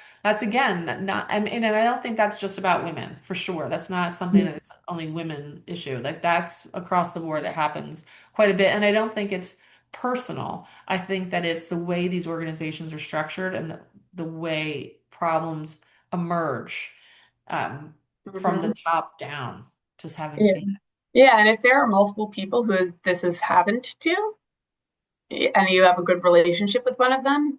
again not and I don't think that's just about women for sure. That's not something that's only women issue. Like that's across the board that happens quite a bit. And I don't think it's personal. I think that it's the way these organizations are structured and the way problems emerge from the Mhm. top down, just having Yeah. seen Yeah, and if there are multiple people this has happened to, and you have a good relationship with one of them,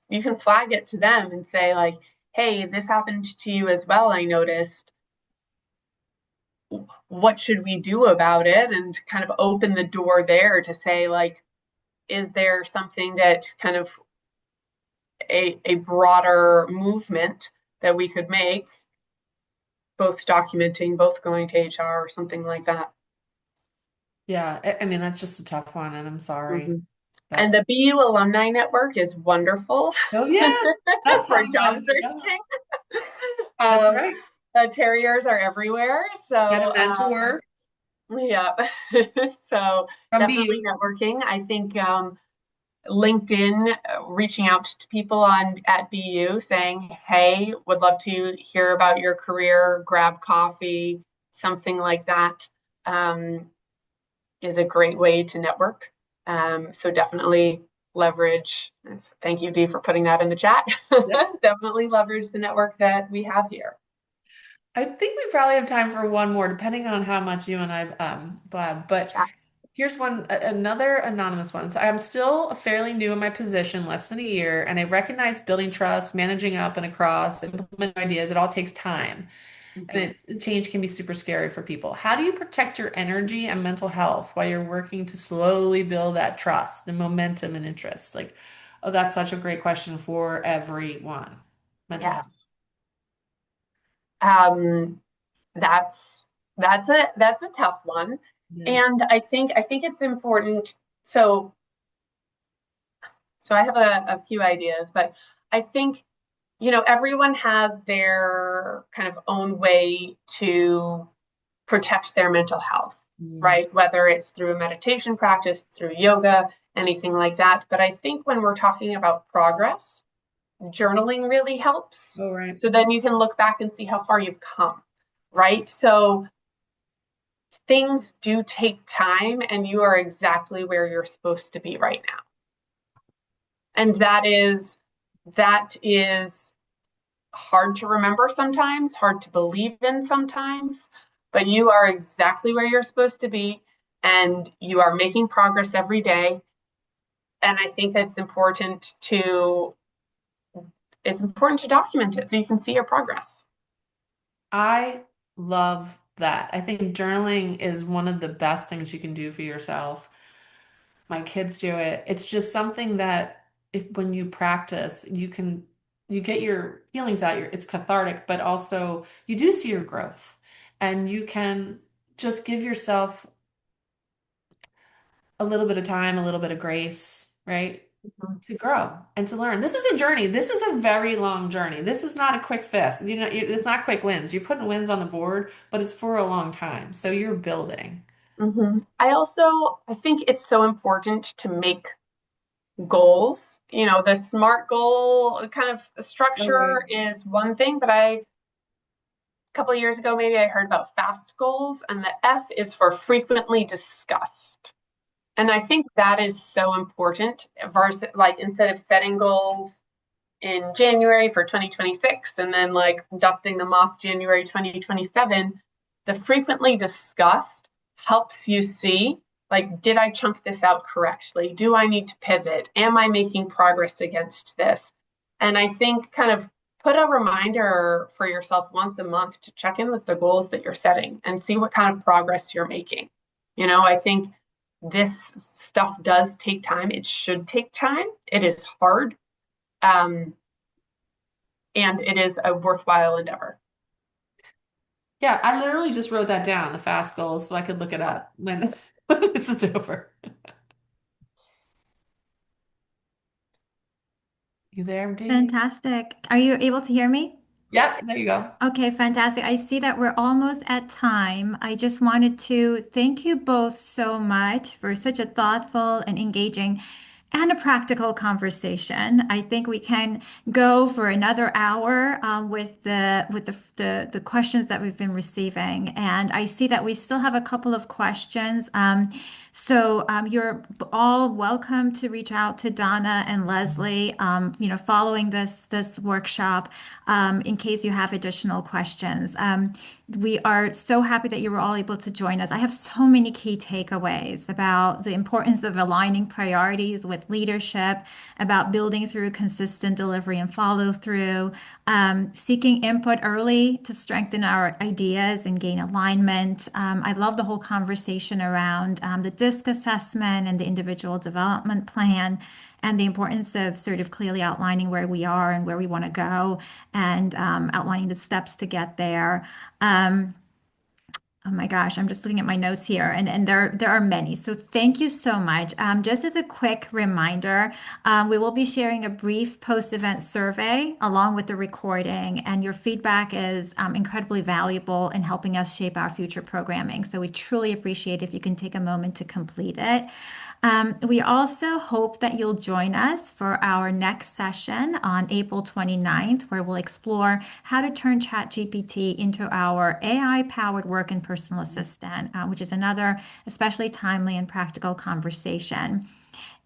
you can flag it to them and say like, "Hey, this happened to you as well, I noticed. What should we do about it?" And kind of open the door there to say like, is there something that kind of a broader movement that we could make, both documenting, both going to HR or something like that. Yeah, I mean, that's just a tough one, and I'm sorry. Mhm. And But the BU Alumni Network is wonderful oh yeah, that's for one job way to go. searching. That's Um, right. Terriers are everywhere. Get a So, mentor yeah. So from definitely BU. networking. I think LinkedIn, reaching out to people on at BU saying, "Hey, would love to hear about your career, grab coffee," something like that, is a great way to network. So definitely leverage. Thank you, Dee, for putting that in the chat. Yep. Definitely leverage the network that we have here. I think we probably have time for one more, depending on how much you and I blab. But Chat. here's another anonymous one. So I'm still fairly new in my position, less than a year, and I recognize building trust, managing up and across, implementing ideas, it all takes time. Mhm. And change can be super scary for people. How do you protect your energy and mental health while you're working to slowly build that trust, the momentum and interest? Like, oh, that's such a great question for everyone. Mental health. Yes. Um, that's that's a tough one. It is. And I think it's important. So I have a few ideas, but I think, everyone has their kind of own way to protect their mental health, Mm. right? Whether it's through a meditation practice, through yoga, anything like that. But I think when we're talking about progress, journaling really helps. Oh, right. So then you can look back and see how far you've come, right? So things do take time, and you are exactly where you're supposed to be right now. And that is hard to remember sometimes, hard to believe in sometimes, but you are exactly where you're supposed to be, and you are making progress every day. And I think it's important to document it so you can see your progress. I love that. I think journaling is one of the best things you can do for yourself. My kids do it. It's just something that if when you practice, you get your feelings out. It's cathartic, but also you do see your growth, and you can just give yourself a little bit of time, a little bit of grace, right? To grow and to learn. This is a journey. This is a very long journey. This is not a quick fix. It's not quick wins. You're putting wins on the board, but it's for a long time. So you're building. I think it's so important to make goals. The SMART goal kind of Oh, structure right. is one thing, but a couple of years ago, maybe I heard about FAST goals, and the F is for frequently discussed. And I think that is so important versus like instead of setting goals in January for 2026 and then like dusting them off January 2027, the frequently discussed helps you see like, did I chunk this out correctly? Do I need to pivot? Am I making progress against this? And I think kind of put a reminder for yourself once a month to check in with the goals that you're setting and see what kind of progress you're making. I think this stuff does take time. It should take time. It is hard. Um, and it is a worthwhile endeavor. Yeah, I literally just wrote that down, the fast goals, so I could look it up when this is over. You there, Dee? Fantastic. Are you able to hear me? Yep, there you go. Okay, fantastic. I see that we're almost at time. I just wanted to thank you both so much for such a thoughtful and engaging and a practical conversation. I think we can go for another hour with the questions that we've been receiving. And I see that we still have a couple of questions. You're all welcome to reach out to Donna and Leslie, following this workshop, in case you have additional questions. We are so happy that you were all able to join us. I have so many key takeaways about the importance of aligning priorities with leadership, about building through consistent delivery and follow through, seeking input early to strengthen our ideas and gain alignment. I love the whole conversation around the DISC assessment and the individual development plan, and the importance of sort of clearly outlining where we are and where we want to go, and outlining the steps to get there. Um, Oh my gosh, I'm just looking at my notes here, and there are many. So thank you so much. Just as a quick reminder, we will be sharing a brief post-event survey along with the recording, and your feedback is incredibly valuable in helping us shape our future programming. So we truly appreciate if you can take a moment to complete it. We also hope that you'll join us for our next session on April 29th, where we'll explore how to turn ChatGPT into our AI-powered work and personal assistant, which is another especially timely and practical conversation.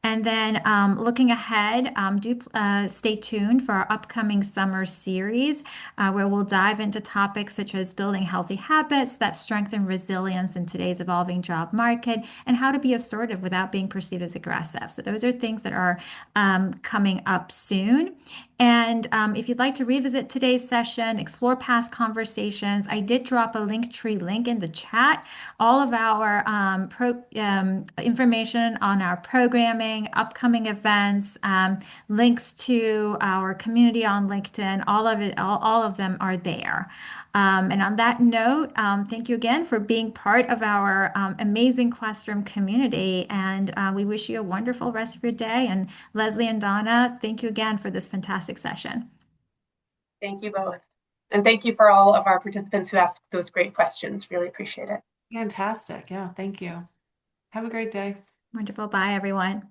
And then looking ahead, do stay tuned for our upcoming summer series, where we'll dive into topics such as building healthy habits that strengthen resilience in today's evolving job market, and how to be assertive without being perceived as aggressive. So those are things that are coming up soon. And if you'd like to revisit today's session, explore past conversations, I did drop a Linktree link in the chat. All of our information on our programming, upcoming events, links to our community on LinkedIn, all of it, all of them are there. And on that note, thank you again for being part of our amazing Questrom community. And we wish you a wonderful rest of your day. And Leslie and Donna, thank you again for this fantastic session. Thank you both. And thank you for all of our participants who asked those great questions. Really appreciate it. Fantastic. Yeah, thank you. Have a great day. Wonderful. Bye, everyone.